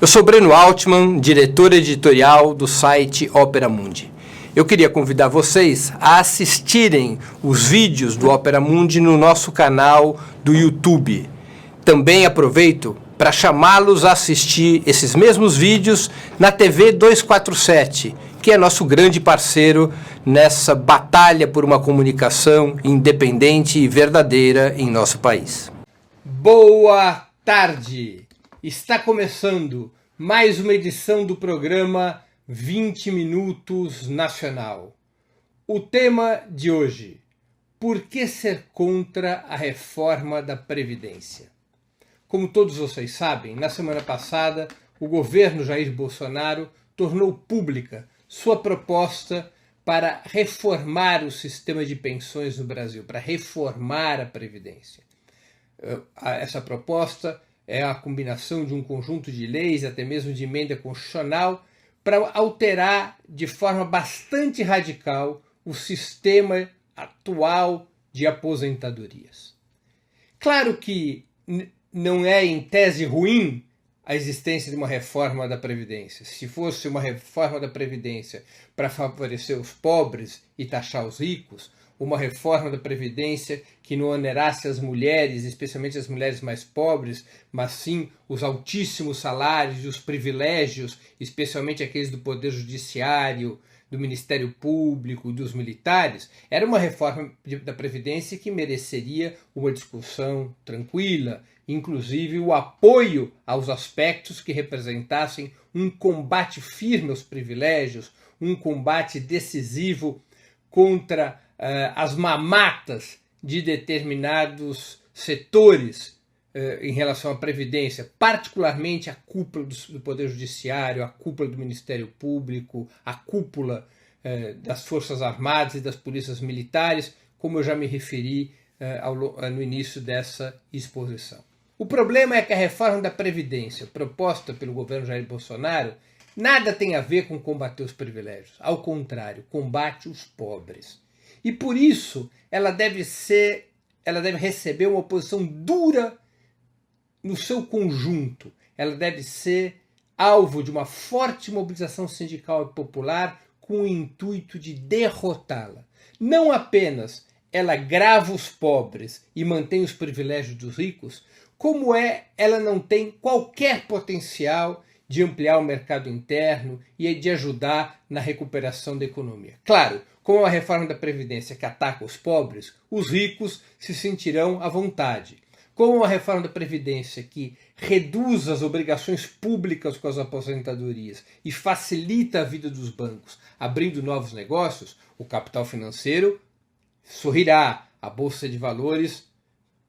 Eu sou Breno Altman, diretor editorial do site Opera Mundi. Eu queria convidar vocês a assistirem os vídeos do Opera Mundi no nosso canal do YouTube. Também aproveito para chamá-los a assistir esses mesmos vídeos na TV 247, que é nosso grande parceiro nessa batalha por uma comunicação independente e verdadeira em nosso país. Boa tarde! Está começando mais uma edição do programa 20 Minutos Nacional. O tema de hoje: por que ser contra a reforma da Previdência? Como todos vocês sabem, na semana passada, o governo Jair Bolsonaro tornou pública sua proposta para reformar o sistema de pensões no Brasil, para reformar a Previdência. Essa proposta é a combinação de um conjunto de leis, até mesmo de emenda constitucional, para alterar de forma bastante radical o sistema atual de aposentadorias. Claro que não é em tese ruim a existência de uma reforma da Previdência. Se fosse uma reforma da Previdência para favorecer os pobres e taxar os ricos, uma reforma da Previdência que não onerasse as mulheres, especialmente as mulheres mais pobres, mas sim os altíssimos salários e os privilégios, especialmente aqueles do Poder Judiciário, do Ministério Público e dos militares, era uma reforma da Previdência que mereceria uma discussão tranquila, inclusive o apoio aos aspectos que representassem um combate firme aos privilégios, um combate decisivo contra as mamatas de determinados setores em relação à Previdência, particularmente a cúpula do Poder Judiciário, a cúpula do Ministério Público, a cúpula das Forças Armadas e das Polícias Militares, como eu já me referi no início dessa exposição. O problema é que a reforma da Previdência proposta pelo governo Jair Bolsonaro nada tem a ver com combater os privilégios. Ao contrário, combate os pobres. E por isso ela deve receber uma oposição dura no seu conjunto. Ela deve ser alvo de uma forte mobilização sindical e popular com o intuito de derrotá-la. Não apenas ela grava os pobres e mantém os privilégios dos ricos, como ela não tem qualquer potencial de ampliar o mercado interno e de ajudar na recuperação da economia. Claro, com a reforma da Previdência que ataca os pobres, os ricos se sentirão à vontade. Com a reforma da Previdência que reduz as obrigações públicas com as aposentadorias e facilita a vida dos bancos, abrindo novos negócios, o capital financeiro sorrirá, a Bolsa de Valores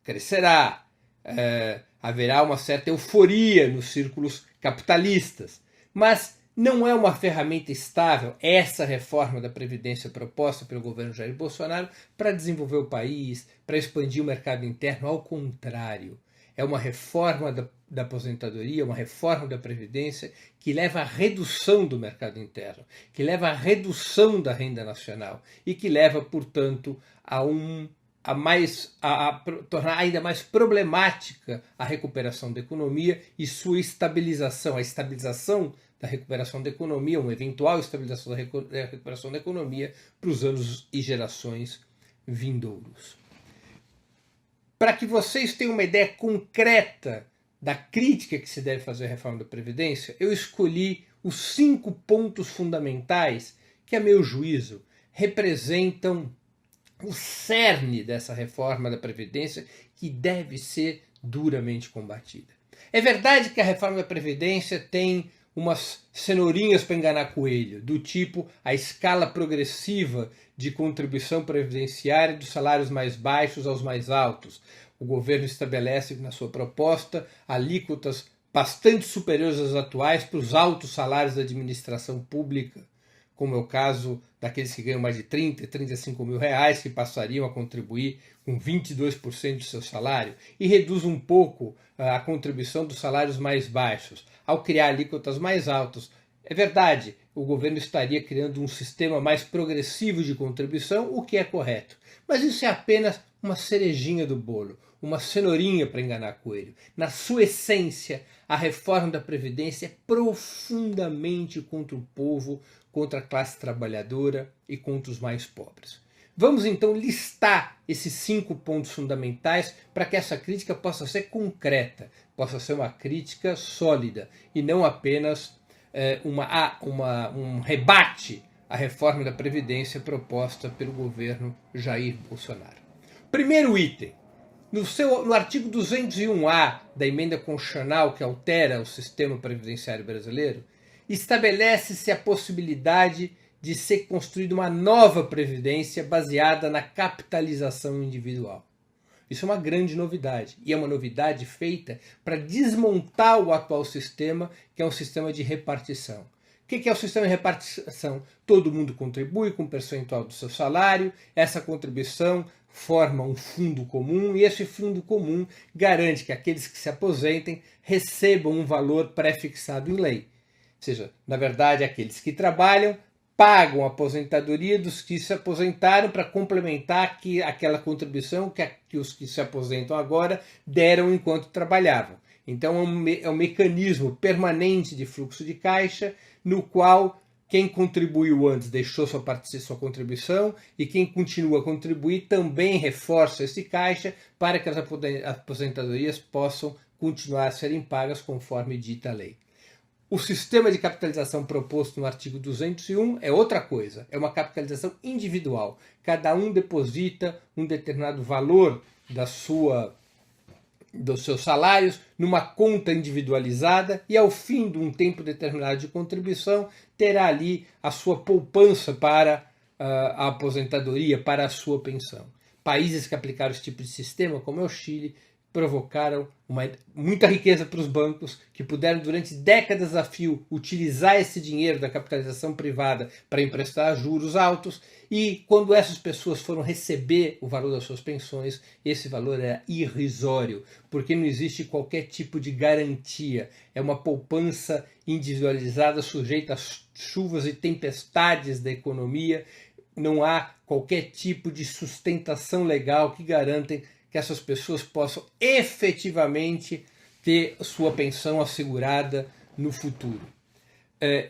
crescerá, haverá uma certa euforia nos círculos capitalistas. Mas não é uma ferramenta estável essa reforma da Previdência proposta pelo governo Jair Bolsonaro para desenvolver o país, para expandir o mercado interno. Ao contrário, é uma reforma da aposentadoria, uma reforma da Previdência que leva à redução do mercado interno, que leva à redução da renda nacional e que leva, portanto, a tornar ainda mais problemática a recuperação da economia e sua estabilização, a estabilização da recuperação da economia, uma eventual estabilização da recuperação da economia para os anos e gerações vindouros. Para que vocês tenham uma ideia concreta da crítica que se deve fazer à reforma da Previdência, eu escolhi os 5 pontos fundamentais que, a meu juízo, representam o cerne dessa reforma da Previdência que deve ser duramente combatida. É verdade que a reforma da Previdência tem umas cenourinhas para enganar coelho, do tipo a escala progressiva de contribuição previdenciária dos salários mais baixos aos mais altos. O governo estabelece na sua proposta alíquotas bastante superiores às atuais para os altos salários da administração pública, como é o caso daqueles que ganham mais de 30 e 35 mil reais, que passariam a contribuir com 22% do seu salário, e reduz um pouco a contribuição dos salários mais baixos, ao criar alíquotas mais altas. É verdade, o governo estaria criando um sistema mais progressivo de contribuição, o que é correto. Mas isso é apenas uma cerejinha do bolo. uma cenourinha para enganar coelho. Na sua essência, a reforma da Previdência é profundamente contra o povo, contra a classe trabalhadora e contra os mais pobres. Vamos então listar esses 5 pontos fundamentais para que essa crítica possa ser concreta, possa ser uma crítica sólida e não apenas um rebate à reforma da Previdência proposta pelo governo Jair Bolsonaro. Primeiro item. No artigo 201A da emenda constitucional que altera o sistema previdenciário brasileiro, estabelece-se a possibilidade de ser construída uma nova previdência baseada na capitalização individual. Isso é uma grande novidade, e é uma novidade feita para desmontar o atual sistema, que é um sistema de repartição. O que é o sistema de repartição? Todo mundo contribui com um percentual do seu salário, essa contribuição forma um fundo comum, e esse fundo comum garante que aqueles que se aposentem recebam um valor pré-fixado em lei. Ou seja, na verdade, aqueles que trabalham pagam a aposentadoria dos que se aposentaram para complementar aquela contribuição que os que se aposentam agora deram enquanto trabalhavam. Então é um mecanismo permanente de fluxo de caixa, no qual quem contribuiu antes deixou sua contribuição e quem continua a contribuir também reforça esse caixa para que as aposentadorias possam continuar a serem pagas conforme dita a lei. O sistema de capitalização proposto no artigo 201 é outra coisa, é uma capitalização individual. Cada um deposita um determinado valor dos seus salários numa conta individualizada e ao fim de um tempo determinado de contribuição terá ali a sua poupança para a aposentadoria, para a sua pensão. Países que aplicaram esse tipo de sistema, como é o Chile, provocaram muita riqueza para os bancos, que puderam durante décadas a fio utilizar esse dinheiro da capitalização privada para emprestar juros altos, e quando essas pessoas foram receber o valor das suas pensões, esse valor era irrisório, porque não existe qualquer tipo de garantia. É uma poupança individualizada sujeita às chuvas e tempestades da economia, não há qualquer tipo de sustentação legal que garantem que essas pessoas possam efetivamente ter sua pensão assegurada no futuro.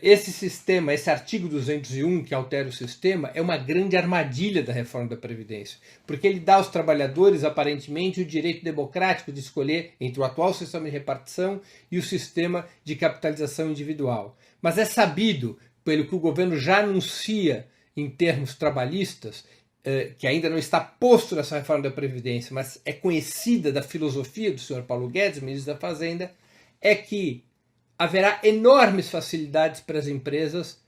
Esse sistema, esse artigo 201 que altera o sistema, é uma grande armadilha da reforma da Previdência, porque ele dá aos trabalhadores, aparentemente, o direito democrático de escolher entre o atual sistema de repartição e o sistema de capitalização individual. Mas é sabido, pelo que o governo já anuncia em termos trabalhistas, que ainda não está posto nessa reforma da Previdência, mas é conhecida da filosofia do senhor Paulo Guedes, ministro da Fazenda, é que haverá enormes facilidades para as empresas,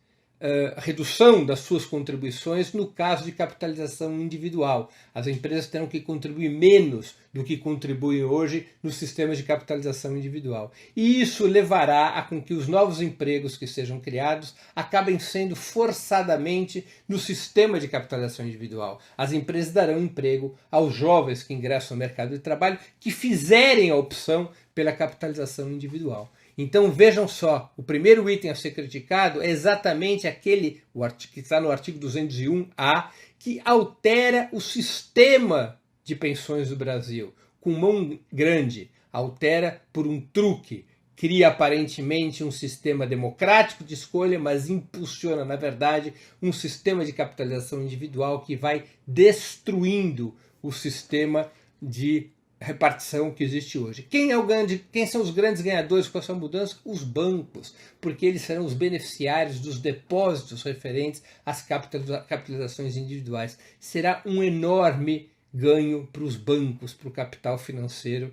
redução das suas contribuições no caso de capitalização individual. As empresas terão que contribuir menos do que contribuem hoje nos sistemas de capitalização individual. E isso levará a com que os novos empregos que sejam criados acabem sendo forçadamente no sistema de capitalização individual. As empresas darão emprego aos jovens que ingressam no mercado de trabalho que fizerem a opção pela capitalização individual. Então vejam só, o primeiro item a ser criticado é exatamente aquele que está no artigo 201A, que altera o sistema de pensões do Brasil, com mão grande, altera por um truque, cria aparentemente um sistema democrático de escolha, mas impulsiona, na verdade, um sistema de capitalização individual que vai destruindo o sistema de repartição que existe hoje. Quem são os grandes ganhadores com essa mudança? Os bancos, porque eles serão os beneficiários dos depósitos referentes às capitalizações individuais. Será um enorme ganho para os bancos, para o capital financeiro,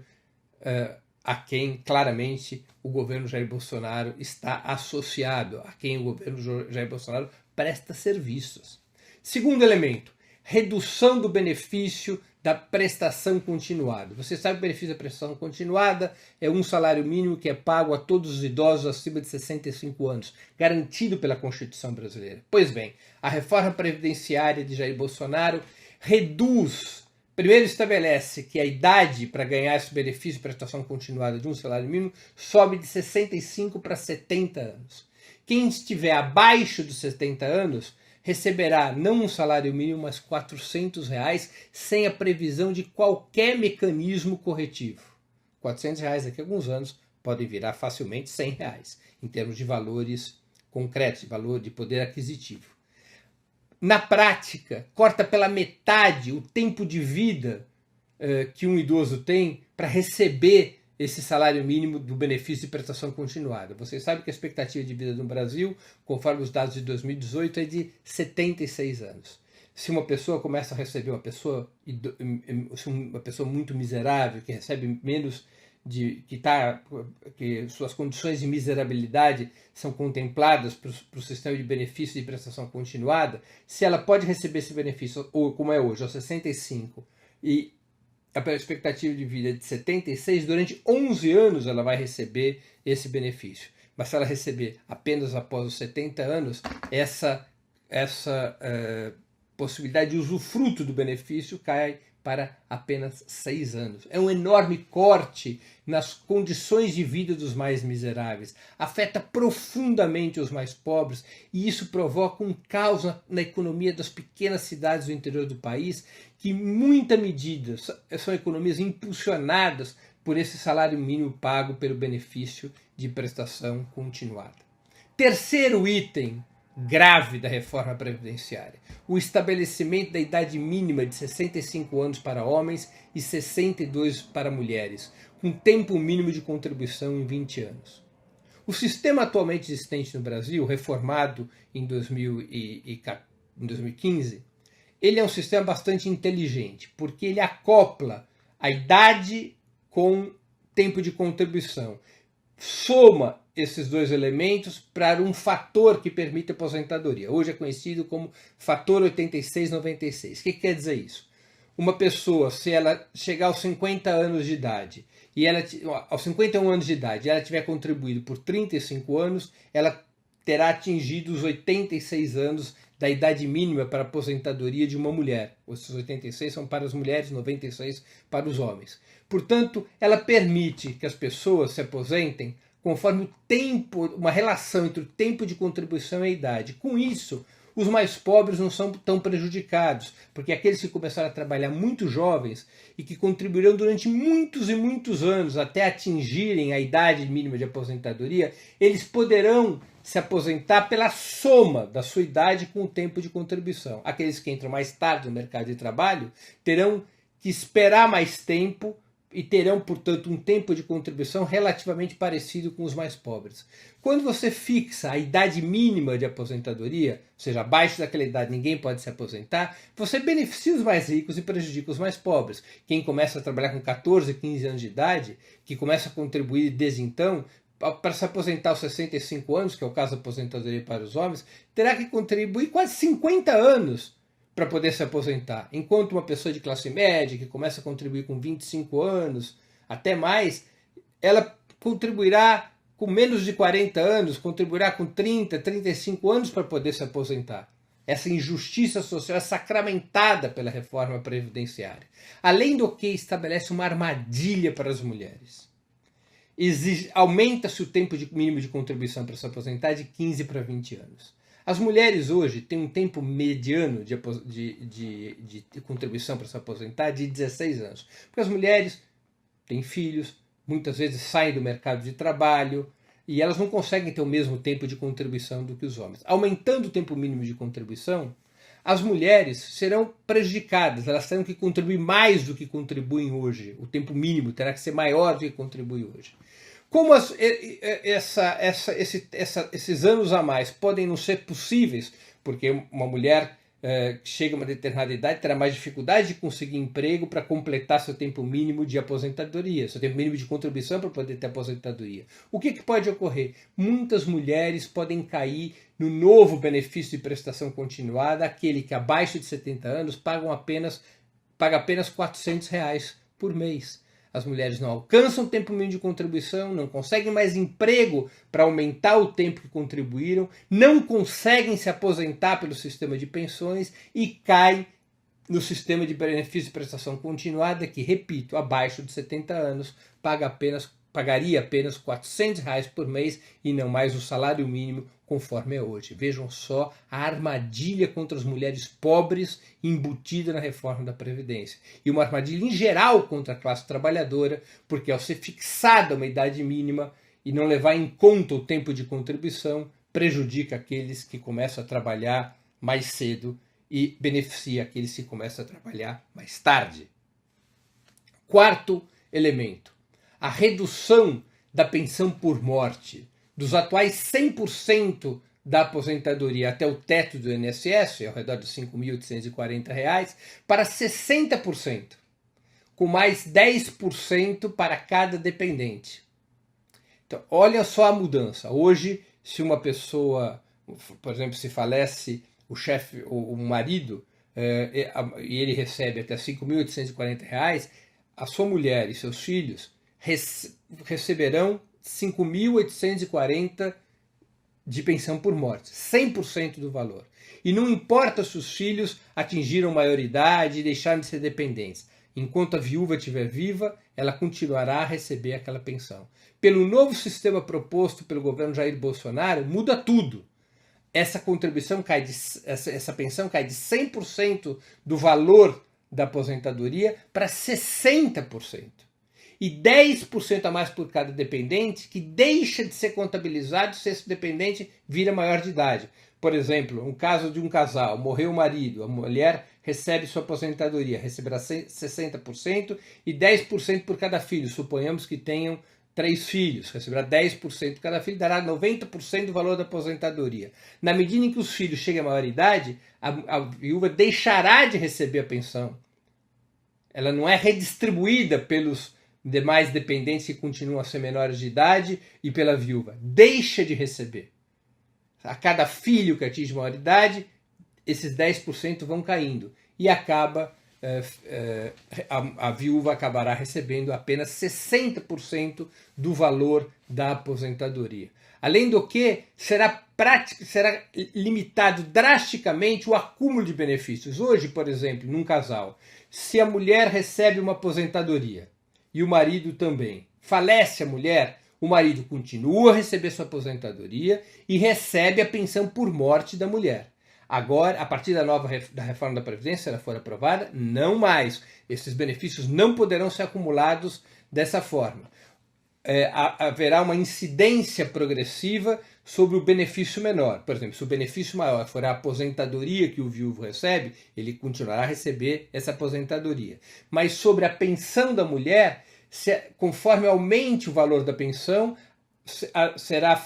a quem claramente o governo Jair Bolsonaro está associado, a quem o governo Jair Bolsonaro presta serviços. Segundo elemento, redução do benefício da prestação continuada. Você sabe que o benefício da prestação continuada é um salário mínimo que é pago a todos os idosos acima de 65 anos, garantido pela Constituição brasileira. Pois bem, a reforma previdenciária de Jair Bolsonaro reduz, primeiro estabelece que a idade para ganhar esse benefício de prestação continuada de um salário mínimo sobe de 65 para 70 anos. Quem estiver abaixo dos 70 anos receberá não um salário mínimo, mas R$ 400, sem a previsão de qualquer mecanismo corretivo. R$ 400 daqui a alguns anos podem virar facilmente R$ 100, em termos de valores concretos, de valor de poder aquisitivo. Na prática, corta pela metade o tempo de vida que um idoso tem para receber esse salário mínimo do benefício de prestação continuada. Vocês sabem que a expectativa de vida no Brasil, conforme os dados de 2018, é de 76 anos. Se uma pessoa começa a receber uma pessoa muito miserável, que recebe menos que suas condições de miserabilidade são contempladas para o sistema de benefício de prestação continuada, se ela pode receber esse benefício, ou como é hoje, aos 65, e a expectativa de vida é de 76, durante 11 anos ela vai receber esse benefício. Mas se ela receber apenas após os 70 anos, essa possibilidade de usufruto do benefício cai para apenas 6 anos. É um enorme corte nas condições de vida dos mais miseráveis. Afeta profundamente os mais pobres e isso provoca um caos na economia das pequenas cidades do interior do país, que em muita medida são economias impulsionadas por esse salário mínimo pago pelo benefício de prestação continuada. Terceiro item grave da reforma previdenciária: o estabelecimento da idade mínima de 65 anos para homens e 62 para mulheres, com tempo mínimo de contribuição em 20 anos. O sistema atualmente existente no Brasil, reformado em 2015, ele é um sistema bastante inteligente, porque ele acopla a idade com tempo de contribuição, soma esses dois elementos para um fator que permite a aposentadoria. Hoje é conhecido como fator 86-96. O que quer dizer isso? Uma pessoa, se ela chegar aos 50 anos de idade, e aos 51 anos de idade, e ela tiver contribuído por 35 anos, ela terá atingido os 86 anos da idade mínima para a aposentadoria de uma mulher. Esses 86 são para as mulheres, 96 para os homens. Portanto, ela permite que as pessoas se aposentem conforme o tempo, uma relação entre o tempo de contribuição e a idade. Com isso, os mais pobres não são tão prejudicados, porque aqueles que começaram a trabalhar muito jovens e que contribuirão durante muitos e muitos anos até atingirem a idade mínima de aposentadoria, eles poderão se aposentar pela soma da sua idade com o tempo de contribuição. Aqueles que entram mais tarde no mercado de trabalho terão que esperar mais tempo e terão, portanto, um tempo de contribuição relativamente parecido com os mais pobres. Quando você fixa a idade mínima de aposentadoria, ou seja, abaixo daquela idade ninguém pode se aposentar, você beneficia os mais ricos e prejudica os mais pobres. Quem começa a trabalhar com 14, 15 anos de idade, que começa a contribuir desde então, para se aposentar aos 65 anos, que é o caso da aposentadoria para os homens, terá que contribuir quase 50 anos para poder se aposentar. Enquanto uma pessoa de classe média, que começa a contribuir com 25 anos, até mais, ela contribuirá com menos de 40 anos, contribuirá com 30, 35 anos para poder se aposentar. Essa injustiça social é sacramentada pela reforma previdenciária. Além do que, estabelece uma armadilha para as mulheres. Aumenta-se o tempo mínimo de contribuição para se aposentar de 15 para 20 anos. As mulheres hoje têm um tempo mediano de contribuição para se aposentar de 16 anos. Porque as mulheres têm filhos, muitas vezes saem do mercado de trabalho e elas não conseguem ter o mesmo tempo de contribuição do que os homens. Aumentando o tempo mínimo de contribuição, as mulheres serão prejudicadas, elas terão que contribuir mais do que contribuem hoje. O tempo mínimo terá que ser maior do que contribui hoje. Como esses anos a mais podem não ser possíveis, porque uma mulher que chega a uma determinada idade terá mais dificuldade de conseguir emprego para completar seu tempo mínimo de aposentadoria, seu tempo mínimo de contribuição para poder ter aposentadoria. O que pode ocorrer? Muitas mulheres podem cair no novo benefício de prestação continuada, aquele que abaixo de 70 anos paga apenas R$400 por mês. As mulheres não alcançam o tempo mínimo de contribuição, não conseguem mais emprego para aumentar o tempo que contribuíram, não conseguem se aposentar pelo sistema de pensões e caem no sistema de benefício de prestação continuada, que, repito, abaixo de 70 anos pagaria apenas R$400 por mês e não mais o salário mínimo conforme é hoje. Vejam só a armadilha contra as mulheres pobres embutida na reforma da Previdência. E uma armadilha em geral contra a classe trabalhadora, porque ao ser fixada uma idade mínima e não levar em conta o tempo de contribuição, prejudica aqueles que começam a trabalhar mais cedo e beneficia aqueles que começam a trabalhar mais tarde. Quarto elemento, a redução da pensão por morte, dos atuais 100% da aposentadoria até o teto do INSS, ao redor de R$ 5.840, para 60%, com mais 10% para cada dependente. Então, olha só a mudança. Hoje, se uma pessoa, por exemplo, se falece o chefe, o marido, e ele recebe até R$ 5.840, a sua mulher e seus filhos receberão 5.840 de pensão por morte, 100% do valor. E não importa se os filhos atingiram maioridade e deixaram de ser dependentes. Enquanto a viúva estiver viva, ela continuará a receber aquela pensão. Pelo novo sistema proposto pelo governo Jair Bolsonaro, muda tudo. Essa contribuição essa pensão cai de 100% do valor da aposentadoria para 60%. E 10% a mais por cada dependente, que deixa de ser contabilizado se esse dependente vira maior de idade. Por exemplo, um caso de um casal, morreu o marido, a mulher recebe sua aposentadoria, receberá 60% e 10% por cada filho. Suponhamos que tenham 3 filhos, receberá 10% por cada filho, dará 90% do valor da aposentadoria. Na medida em que os filhos cheguem à maioridade, a viúva deixará de receber a pensão. Ela não é redistribuída pelos demais dependentes que continuam a ser menores de idade e pela viúva. Deixa de receber. A cada filho que atinge maioridade, esses 10% vão caindo. E acaba, a viúva acabará recebendo apenas 60% do valor da aposentadoria. Além do que, será limitado drasticamente o acúmulo de benefícios. Hoje, por exemplo, num casal, se a mulher recebe uma aposentadoria e o marido também, falece a mulher, o marido continua a receber sua aposentadoria e recebe a pensão por morte da mulher. Agora, a partir da reforma da Previdência, se ela for aprovada, não mais. Esses benefícios não poderão ser acumulados dessa forma. Haverá uma incidência progressiva sobre o benefício menor. Por exemplo, se o benefício maior for a aposentadoria que o viúvo recebe, ele continuará a receber essa aposentadoria. Mas sobre a pensão da mulher, conforme aumente o valor da pensão, será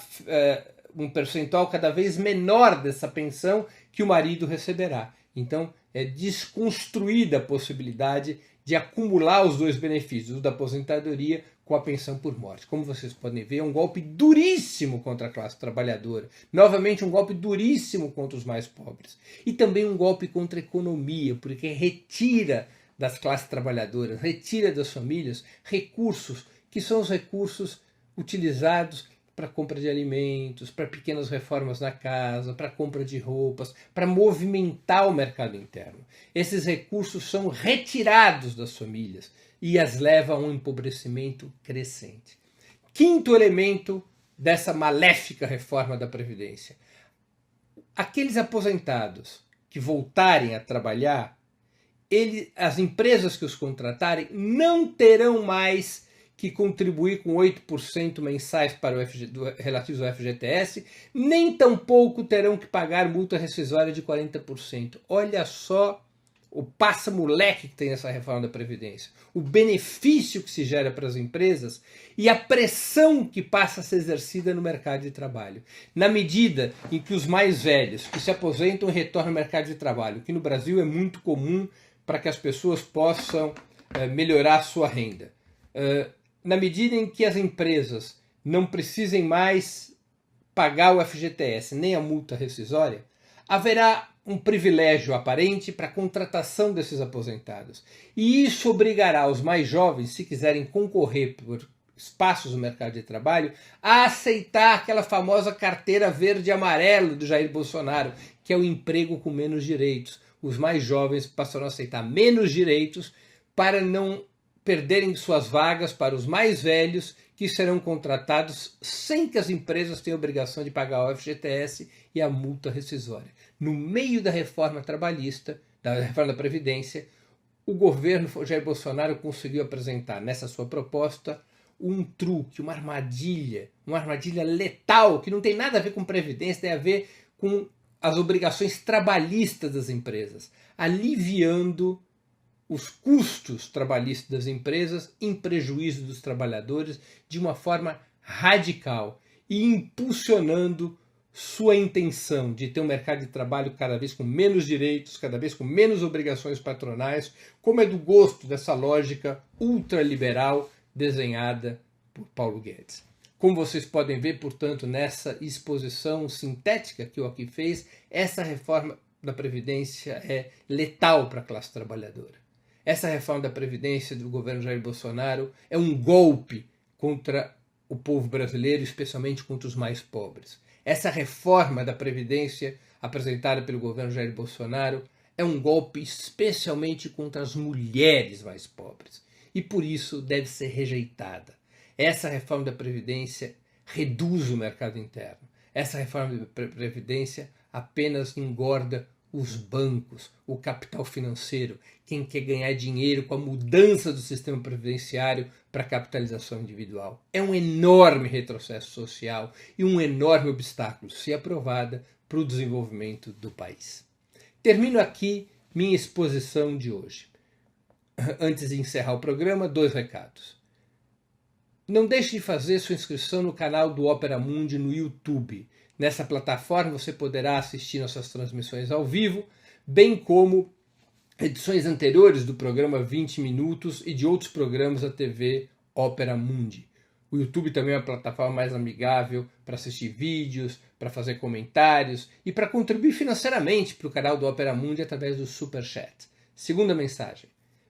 um percentual cada vez menor dessa pensão que o marido receberá. Então, é desconstruída a possibilidade de acumular os dois benefícios, o da aposentadoria com a pensão por morte. Como vocês podem ver, é um golpe duríssimo contra a classe trabalhadora. Novamente, um golpe duríssimo contra os mais pobres. E também um golpe contra a economia, porque retira das classes trabalhadoras, retira das famílias recursos que são os recursos utilizados para compra de alimentos, para pequenas reformas na casa, para compra de roupas, para movimentar o mercado interno. Esses recursos são retirados das famílias e as leva a um empobrecimento crescente. Quinto elemento dessa maléfica reforma da Previdência. Aqueles aposentados que voltarem a trabalhar, as empresas que os contratarem não terão mais que contribuir com 8% mensais para relativos ao FGTS, nem tampouco terão que pagar multa rescisória de 40%. Olha só o passa-moleque que tem essa reforma da Previdência, o benefício que se gera para as empresas e a pressão que passa a ser exercida no mercado de trabalho. Na medida em que os mais velhos que se aposentam retornam ao mercado de trabalho, que no Brasil é muito comum para que as pessoas possam melhorar a sua renda. Na medida em que as empresas não precisem mais pagar o FGTS nem a multa rescisória, haverá um privilégio aparente para a contratação desses aposentados. E isso obrigará os mais jovens, se quiserem concorrer por espaços no mercado de trabalho, a aceitar aquela famosa carteira verde e amarela do Jair Bolsonaro, que é o emprego com menos direitos. Os mais jovens passarão a aceitar menos direitos para não perderem suas vagas para os mais velhos que serão contratados sem que as empresas tenham obrigação de pagar o FGTS e a multa rescisória. No meio da reforma trabalhista, da reforma da Previdência, o governo Jair Bolsonaro conseguiu apresentar nessa sua proposta um truque, uma armadilha letal, que não tem nada a ver com Previdência, tem a ver com as obrigações trabalhistas das empresas, aliviando os custos trabalhistas das empresas em prejuízo dos trabalhadores de uma forma radical e impulsionando sua intenção de ter um mercado de trabalho cada vez com menos direitos, cada vez com menos obrigações patronais, como é do gosto dessa lógica ultraliberal desenhada por Paulo Guedes. Como vocês podem ver, portanto, nessa exposição sintética que eu aqui fiz, essa reforma da Previdência é letal para a classe trabalhadora. Essa reforma da Previdência do governo Jair Bolsonaro é um golpe contra o povo brasileiro, especialmente contra os mais pobres. Essa reforma da Previdência apresentada pelo governo Jair Bolsonaro é um golpe especialmente contra as mulheres mais pobres e por isso deve ser rejeitada. Essa reforma da Previdência reduz o mercado interno. Essa reforma da Previdência apenas engorda os bancos, o capital financeiro, quem quer ganhar dinheiro com a mudança do sistema previdenciário para a capitalização individual. É um enorme retrocesso social e um enorme obstáculo, se aprovada, para o desenvolvimento do país. Termino aqui minha exposição de hoje. Antes de encerrar o programa, 2 recados. Não deixe de fazer sua inscrição no canal do Opera Mundi no YouTube. Nessa plataforma você poderá assistir nossas transmissões ao vivo, bem como edições anteriores do programa 20 Minutos e de outros programas da TV Opera Mundi. O YouTube também é uma plataforma mais amigável para assistir vídeos, para fazer comentários e para contribuir financeiramente para o canal do Opera Mundi através do Super Chat. Segunda mensagem.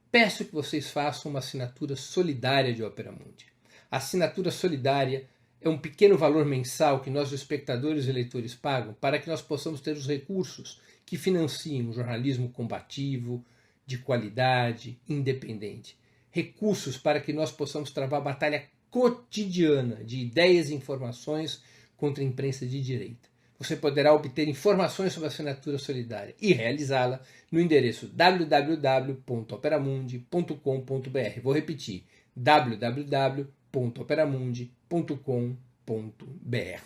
Peço que vocês façam uma assinatura solidária de Opera Mundi. A assinatura solidária é um pequeno valor mensal que nós, espectadores e leitores, pagam para que nós possamos ter os recursos que financiem um jornalismo combativo, de qualidade, independente. Recursos para que nós possamos travar a batalha cotidiana de ideias e informações contra a imprensa de direita. Você poderá obter informações sobre a assinatura solidária e realizá-la no endereço www.operamundi.com.br. Vou repetir, www.operamundi.com.br.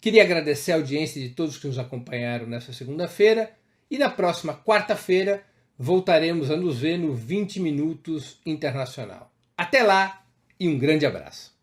Queria agradecer a audiência de todos que nos acompanharam nessa segunda-feira e na próxima quarta-feira voltaremos a nos ver no 20 Minutos Internacional. Até lá e um grande abraço.